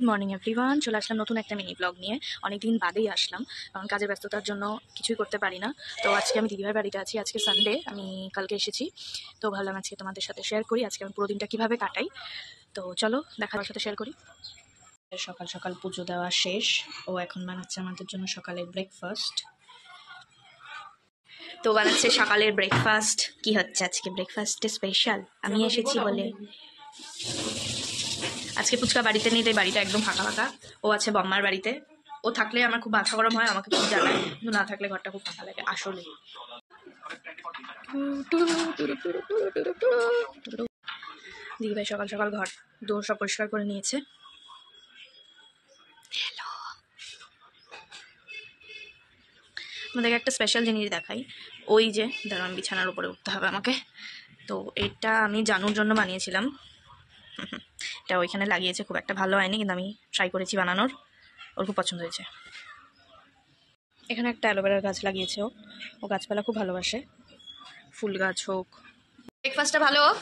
Morning everyone, চলে আসলাম নতুন একটা মিনি ব্লগ নিয়ে। অনেকদিন বাদেই আসলাম, কারণ কাজের ব্যস্ততার জন্য কিছুই করতে পারি না। তো আজকে আমি দিদিভাই বাড়িতে আছি। আজকে সানডে, আমি কালকে এসেছি। তো ভাবলাম আজকে তোমাদের সাথে শেয়ার করি আজকে আমি পুরো দিনটা কীভাবে কাটাই। তো চলো দেখার সাথে শেয়ার করি। সকাল সকাল পুজো দেওয়া শেষ। ও এখন বানাচ্ছে আমাদের জন্য সকালের ব্রেকফাস্ট। তো বানাচ্ছে সকালের ব্রেকফাস্ট। কি হচ্ছে আজকে ব্রেকফাস্টে স্পেশাল? আমি এসেছি বলে আজকে ফুচকা বাড়িতে নেই, তাই বাড়িটা একদম ফাঁকা ফাঁকা। ও আছে বম্মার বাড়িতে। ও থাকলে আমার খুব মাথা গরম হয়, আমাকে খুব জ্বালায়, কিন্তু না থাকলে ঘরটা খুব ফাঁকা লাগে আসলে। দিদিভাই সকাল সকাল ঘর দৌড় সব পরিষ্কার করে নিয়েছে। হ্যালো, আমাদেরকে একটা স্পেশাল জিনিস দেখাই। ওই যে দাঁড়ান, বিছানার উপরে উঠতে হবে আমাকে। তো এটা আমি জানুর জন্য বানিয়েছিলাম। এটা ওইখানে লাগিয়েছে, খুব একটা ভালো হয়নি, কিন্তু আমি ট্রাই করেছি বানানোর। ওর খুব পছন্দ হয়েছে। এখানে একটা অ্যালোভেরার গাছ লাগিয়েছে। ও গাছপালা খুব ভালোবাসে, ফুল গাছ হোক। ব্রেকফাস্টটা ভালো হোক,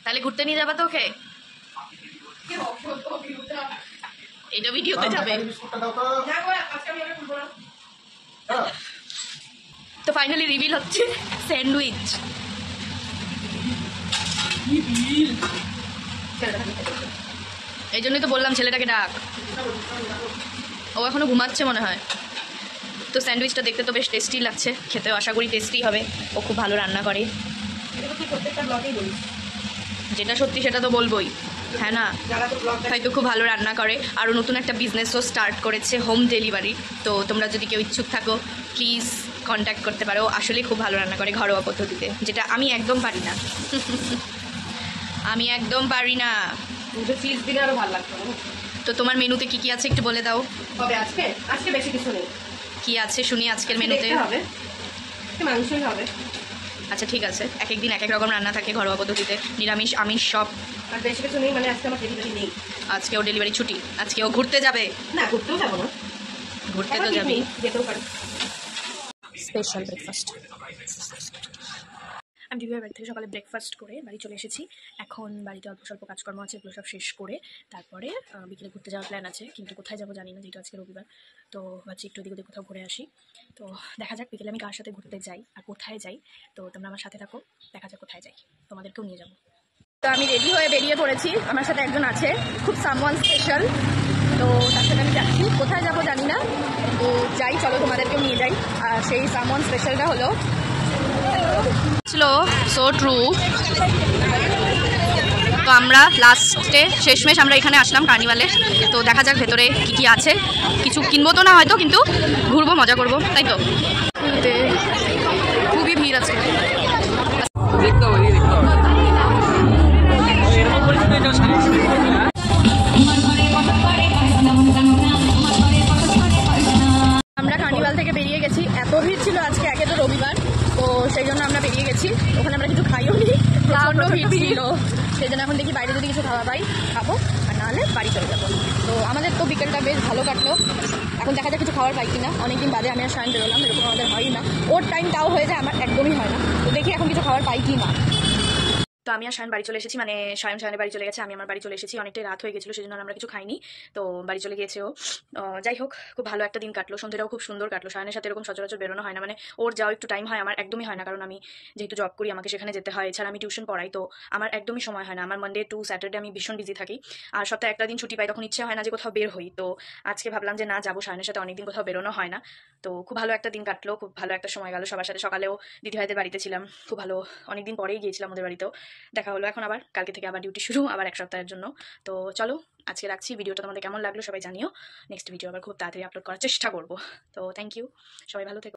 তাহলে ঘুরতে নিয়ে যাবা তো ওকে? এটা ভিডিওতে যাবে। তো ফাইনালি রিভিল হচ্ছে স্যান্ডউইচ। এই জন্যই তো বললাম ছেলেটাকে ডাক। ও এখনো ঘুমাচ্ছে মনে হয়। তো স্যান্ডউইচটা দেখতে তো বেশ টেস্টি লাগছে, খেতেও আশা করি টেস্টি হবে। ও খুব ভালো রান্না করে, যেটা সত্যি সেটা তো বলবোই, হ্যাঁ না? হয়তো খুব ভালো রান্না করে। আরও নতুন একটা বিজনেসও স্টার্ট করেছে, হোম ডেলিভারি। তো তোমরা যদি কেউ ইচ্ছুক থাকো প্লিজ কন্ট্যাক্ট করতে পারো। আসলে খুব ভালো রান্না করে ঘরোয়া পদ্ধতিতে, যেটা আমি একদম পারি না। আমি একদম পারি না। ফিস দিলে আরো ভালো লাগতো। তো তোমার মেনুতে কি কি আছে একটু বলে দাও। তবে আজকে আজকে বেশি কিছু নেই। কি আছে শুনি আজকের মেনুতে? হবে মাংসই হবে। আচ্ছা ঠিক আছে, এক এক দিন এক এক রকম রান্না থাকে ঘরোয়া পদ্ধতিতে, নিরামিষ আমিষ সব। আর বেশি কিছু নেই, মানে আজকে আমার ডেলিভারি নেই। আজকে ও ডেলিভারি ছুটি, আজকে ও ঘুরতে যাবে। না, ঘুরতেও যাবো না, ঘুরতে তো যাবি। যেতেও পারি। Special breakfast. আমি দিদিভাইয়ের বাড়ি থেকে সকালে ব্রেকফাস্ট করে বাড়ি চলে এসেছি। এখন বাড়িতে অল্প স্বল্প কাজকর্ম আছে, এগুলো সব শেষ করে তারপরে বিকেলে ঘুরতে যাওয়ার প্ল্যান আছে, কিন্তু কোথায় যাবো জানি না, যেহেতু আজকে রবিবার। তো ভাবছি একটু দিকে কোথাও ঘুরে আসি। তো দেখা যাক বিকেলে আমি কার সাথে ঘুরতে যাই আর কোথায় যাই। তো তোমরা আমার সাথে থাকো, দেখা যাক কোথায় যাই, তোমাদেরকেও নিয়ে যাবো। তো আমি রেডি হয়ে বেরিয়ে পড়েছি, আমার সাথে একজন আছে খুব সামওয়ান স্পেশাল। তো তার সাথে আমি যাচ্ছি, কোথায় যাবো জানি না। তো যাই, চলো তোমাদেরকেও নিয়ে যাই। আর সেই সামওয়ান স্পেশালটা হলো সো ট্রু। তো আমরা লাস্টে শেষমেশ আমরা এখানে আসলাম কার্নিভালে। তো দেখা যাক ভেতরে কি কি আছে। কিছু কিনবো তো না হয়তো, কিন্তু ঘুরবো, মজা করবো, তাই তো। খুবই ভিড় আছে। আমরা কার্নিভাল থেকে বেরিয়ে গেছি, এত ভিড় ছিল আজকে, একে তো রবিবার, তো সেই জন্য আমরা বেরিয়ে গেছি। ওখানে আমরা কিছু খাইও নি, প্রচণ্ড ভিড় ছিল। সেই জন্য এখন দেখি বাইরে যদি কিছু খাওয়া পাই খাবো, আর নাহলে বাড়ি চলে যাবো। তো আমাদের তো বিকেলটা বেশ ভালো কাটলো। এখন দেখা যায় কিছু খাওয়ার পাই কিনা, অনেকদিন বাদে আমি আর সায়ন বেরোলাম, এরকম আমাদের হয় না। ওর টাইমটাও হয়ে যায়, আমার একদমই হয় না। তো দেখি এখন কিছু খাওয়ার পাই কি না। তো আমি আর সায়ন বাড়ি চলে এসেছি, মানে সায়নের বাড়ি চলে গেছে, আমি আমার বাড়ি চলে এসেছি। অনেকটাই রাত হয়ে গেছিলো, সেই জন্য আমরা কিছু খাইনি, তো বাড়ি চলে গিয়েছে ও। যাই হোক, খুব ভালো একটা দিন কাটলো, সন্ধ্যেটাও খুব সুন্দর কাটলো। সায়নের সাথে এরকম সচরাচর বেরোনো হয় না, মানে ওর যাও একটু টাইম হয়, আমার একদমই হয় না, কারণ আমি যেহেতু জব করি আমাকে সেখানে যেতে হয়, এছাড়া আমি টিউশন পড়াই, তো আমার একদমই সময় হয় না। আমার মানডে টু স্যাটারডে আমি ভীষণ বিজি থাকি, আর সপ্তাহে একটা দিন ছুটি পাই, তখন ইচ্ছে হয় না যে কোথাও বের হই। তো আজকে ভাবলাম যে না যাবো, সায়নের সাথে অনেকদিন কোথাও বেরোনো হয় না। তো খুব ভালো একটা দিন কাটলো, খুব ভালো একটা সময় গেল সবার সাথে। সকালেও দিদিভাইদের বাড়িতে ছিলাম, খুব ভালো, অনেকদিন পরেই গিয়েছিলাম ওদের বাড়িতেও দেখা হলো। এখন আবার কালকে থেকে আবার ডিউটি শুরু, আবার এক সপ্তাহের জন্য। তো চলো আজকে রাখছি। ভিডিওটা তোমাদের কেমন লাগলো সবাই জানিও। নেক্সট ভিডিও আবার খুব তাড়াতাড়ি আপলোড করার চেষ্টা করবো। তো থ্যাংক ইউ, সবাই ভালো থেকো।